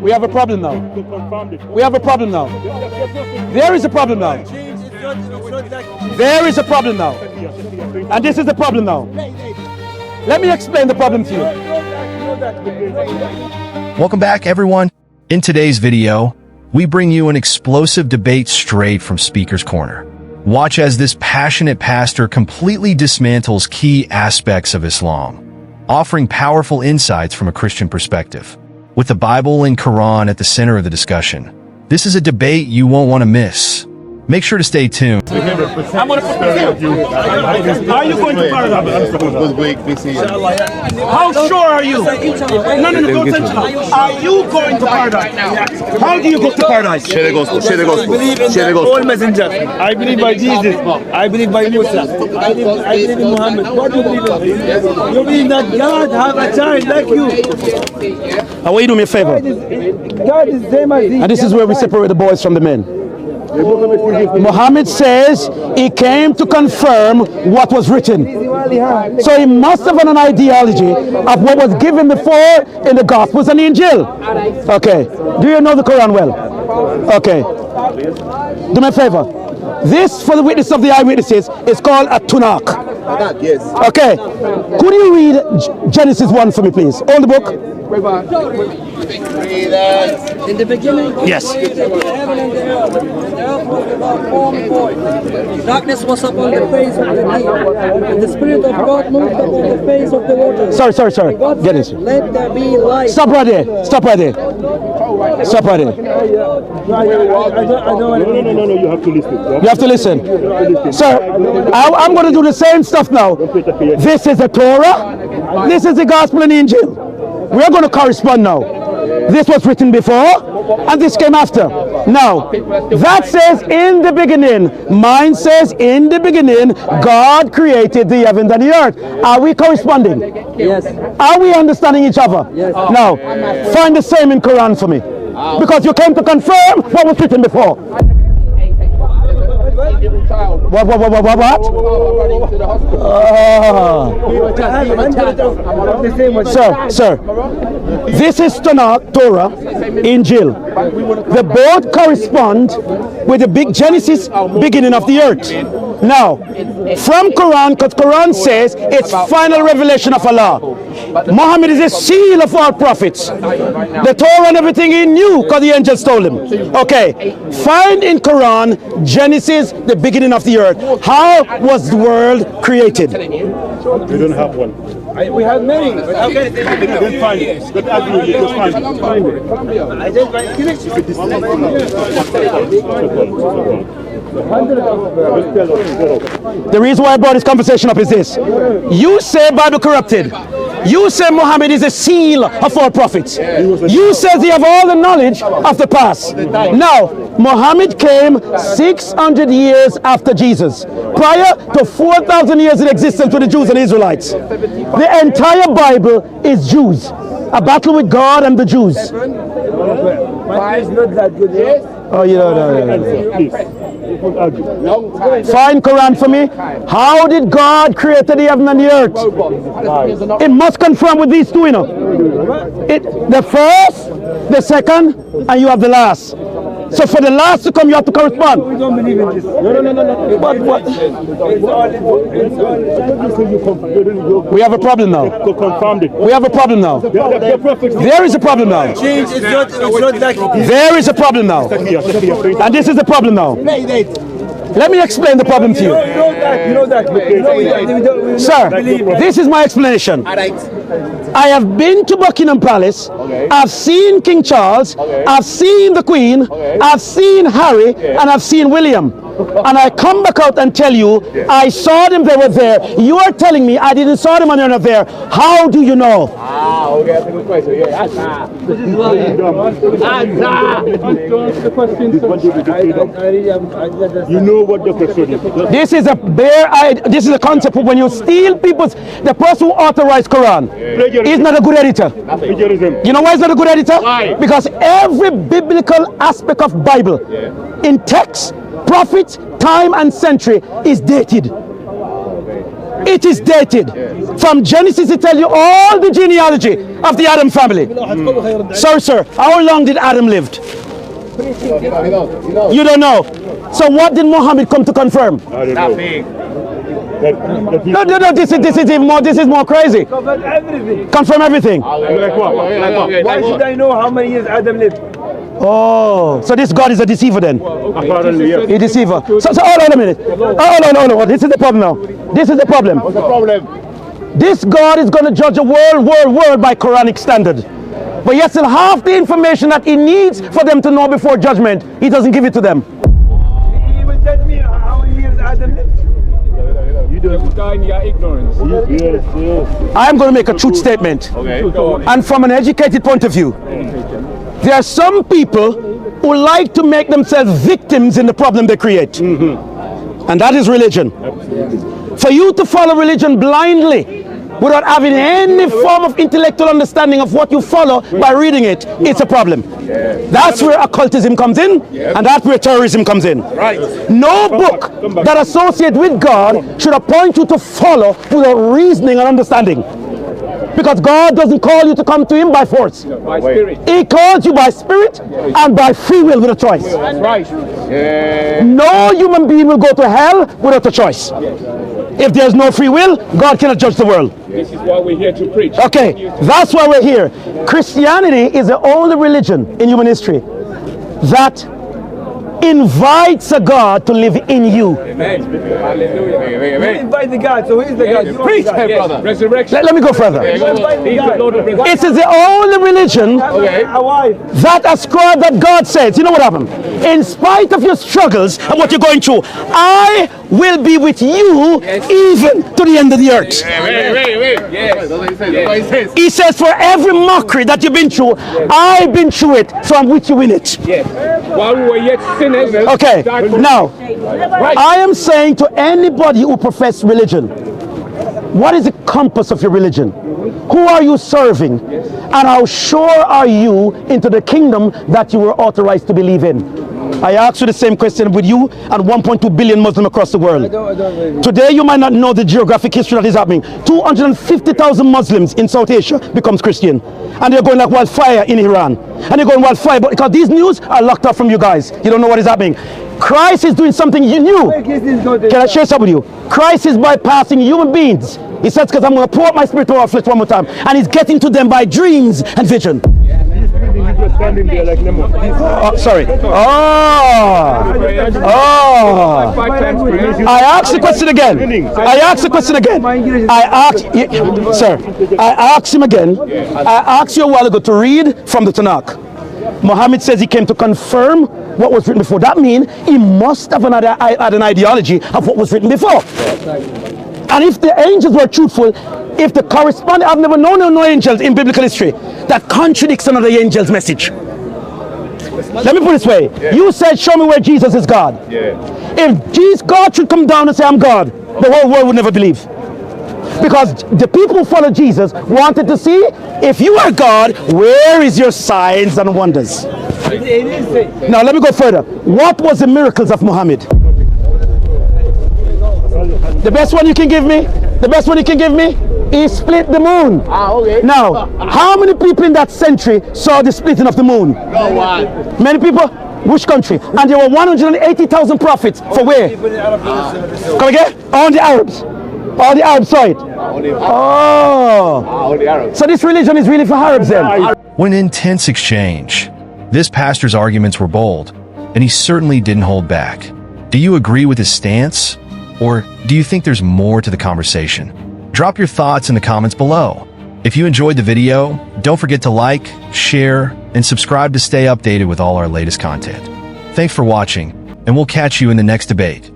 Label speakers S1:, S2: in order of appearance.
S1: We have a problem now. We have a problem now. There is a problem now. There is a problem now. And this is the problem now. Let me explain the problem to you.
S2: Welcome back, everyone. In today's video, we bring you an explosive debate straight from Speaker's Corner. Watch as this passionate pastor completely dismantles key aspects of Islam, offering powerful insights from a Christian perspective. With the Bible and Quran at the center of the discussion, this is a debate you won't want to miss. Make sure to stay tuned.
S1: I'm going to put you. Are you going to paradise? How sure are you? No, don't touch me. Are you going to paradise? How do you go to paradise?
S3: Share the gospel. Share the gospel. Share the gospel.
S4: All messengers. I believe by Jesus. I believe by Musa. I believe in Muhammad. What do you believe in? You believe that God have a child like you.
S1: Now, will you do me a favor?
S4: God is the same as
S1: And this is where we separate the boys from the men. Muhammad says he came to confirm what was written. So he must have an ideology of what was given before in the Gospels and the Injil. Okay. Do you know the Quran well? Okay. Do me a favor. This, for the witness of the eyewitnesses, is called a Tanakh.
S3: Yes.
S1: Okay. Could you read Genesis 1 for me, please? Hold the book.
S4: in the beginning.
S1: Yes.
S4: The heaven and the earth. The earth was without form and void. Darkness was upon the face of the deep, and the Spirit of God moved upon the face of the waters.
S1: Sorry.
S4: God
S1: Get
S4: said,
S1: it.
S4: let there be light.
S1: Stop right there. Stop right there. Stop right there.
S4: No,
S3: You have to listen.
S1: You have to listen. Sir, I'm going to do the same stuff now. This is the Torah. This is the Gospel and the Injil. We're going to correspond now. This was written before, and this came after. Now, that says in the beginning. Mine says in the beginning, God created the heaven and the earth. Are we corresponding?
S4: Yes.
S1: Are we understanding each other?
S4: Yes.
S1: Now, find the same in Quran for me. Because you came to confirm what was written before. What? Sir, this is Tanakh, Torah, Injil. They both correspond with the big Genesis, beginning of the earth. Now, from Quran, because Quran says it's final revelation of Allah. Muhammad is a seal of all prophets. The Torah and everything he knew because the angels told him. Okay, find in Quran Genesis, the beginning of the earth. How was the world created?
S3: We don't have one.
S4: We have many.
S3: Then find it. Then agree. Just find
S1: The reason why I brought this conversation up is this. You say Bible corrupted. You say Muhammad is a seal of all prophets. You say he have all the knowledge of the past. Now, Muhammad came 600 years after Jesus, prior to 4,000 years in existence with the Jews and Israelites. The entire Bible is Jews, a battle with God and the Jews.
S4: But it's not that good.
S1: Oh, you know. Find Quran for me. How did God create the heaven and the earth? It must confirm with these two, you know. The first, the second, and you have the last. So for the last to come, you have to correspond.
S4: We don't believe in this.
S1: No. But what? We have a problem now. We have a problem now. There is a problem now.
S4: Change is not like
S1: There is a problem now. And this is the problem now. Let me explain the problem to you.
S4: You know that.
S1: Sir, this is my explanation. I have been to Buckingham Palace. I've seen King Charles. I've seen the Queen. I've seen Harry, and I've seen William. And I come back out and tell you, I saw them, they were there. You are telling me I didn't saw them and they're not there. How do you know?
S3: Okay, that's a good question. You know what the question is.
S1: This is a this is a concept of when you steal people's, the person who authorized Quran is not a good editor. You know why he's not a good editor?
S3: Why?
S1: Because every biblical aspect of Bible in text, prophet, time and century is dated. It is dated. From Genesis, it tells you all the genealogy of the Adam family. Sorry, sir. How long did Adam live? You don't know. So what did Muhammad come to confirm? No, this is even more. This is more crazy. Confirm everything.
S3: Like what?
S4: Why should I know how many years Adam lived?
S1: Oh, so this God is a deceiver then?
S3: Apparently, yes.
S1: A deceiver. So hold on a minute. Oh, no. This is the problem now. This is the problem.
S3: What's the problem?
S1: This God is going to judge a world by Quranic standard. But yet still half the information that he needs for them to know before judgment, he doesn't give it to them.
S4: He will tell me how many years Adam lived.
S3: You die in your ignorance. Yes.
S1: I am going to make a truth statement.
S3: Okay.
S1: And from an educated point of view, there are some people who like to make themselves victims in the problem they create. And that is religion. For you to follow religion blindly without having any form of intellectual understanding of what you follow by reading it, it's a problem. That's where occultism comes in, and that's where terrorism comes in. No book that associates with God should appoint you to follow without reasoning and understanding. Because God doesn't call you to come to him by force.
S3: By spirit.
S1: He calls you by spirit and by free will with a choice.
S3: That's right.
S1: No human being will go to hell without a choice. If there's no free will, God cannot judge the world.
S3: This is why we're here to preach.
S1: Okay, that's why we're here. Christianity is the only religion in human history that invites a God to live in you.
S3: Amen. Hallelujah.
S4: You invite the God, so who is the God? You are
S3: Preach,
S4: the God.
S3: brother. Resurrection.
S1: Let me go further.
S3: He's the Lord of resurrection.
S1: It is the only religion
S4: A wife.
S1: that ascribe that God says, you know what happened? In spite of your struggles and what you're going through, I will be with you even to the end of the earth.
S3: Wait. Yes. That's what he says.
S1: He says, for every mockery that you've been through, I've been through it, so I'm with you in it.
S3: Yes. While we were yet sinners.
S1: Okay, now, I am saying to anybody who professes religion, what is the compass of your religion? Who are you serving? And how sure are you into the kingdom that you were authorized to believe in? I ask you the same question with you and 1.2 billion Muslims across the world. Today you might not know the geographic history that is happening. 250,000 Muslims in South Asia becomes Christian. And they're going like wildfire in Iran. And they're going wildfire, but because these news are locked up from you guys. You don't know what is happening. Christ is doing something new. Can I share something with you? Christ is bypassing human beings. He says, because I'm going to pour out my spirit over our flesh one more time. And he's getting to them by dreams and vision.
S3: Standing there like Nemo.
S1: Sorry. I asked the question again. I asked him again. I asked you a while ago to read from the Tanakh. Muhammad says he came to confirm what was written before. That means he must have had an ideology of what was written before. And if the angels were truthful, if the corresponding, I've never known no angels in biblical history that contradicts another angel's message. Let me put it this way. You said, show me where Jesus is God. If God should come down and say, I'm God, the whole world would never believe. Because the people who follow Jesus wanted to see, if you are God, where is your signs and wonders? Now let me go further. What was the miracles of Muhammad? The best one you can give me? The best one you can give me? He split the moon.
S3: Okay.
S1: Now, how many people in that century saw the splitting of the moon?
S3: No one.
S1: Many people? Which country? And there were 180,000 prophets for where? Come again? All the Arabs. All the Arabs saw it. Oh.
S3: Only Arabs.
S1: So this religion is really for Arabs then?
S2: When an intense exchange, this pastor's arguments were bold, and he certainly didn't hold back. Do you agree with his stance? Or do you think there's more to the conversation? Drop your thoughts in the comments below. If you enjoyed the video, don't forget to like, share, and subscribe to stay updated with all our latest content. Thanks for watching, and we'll catch you in the next debate.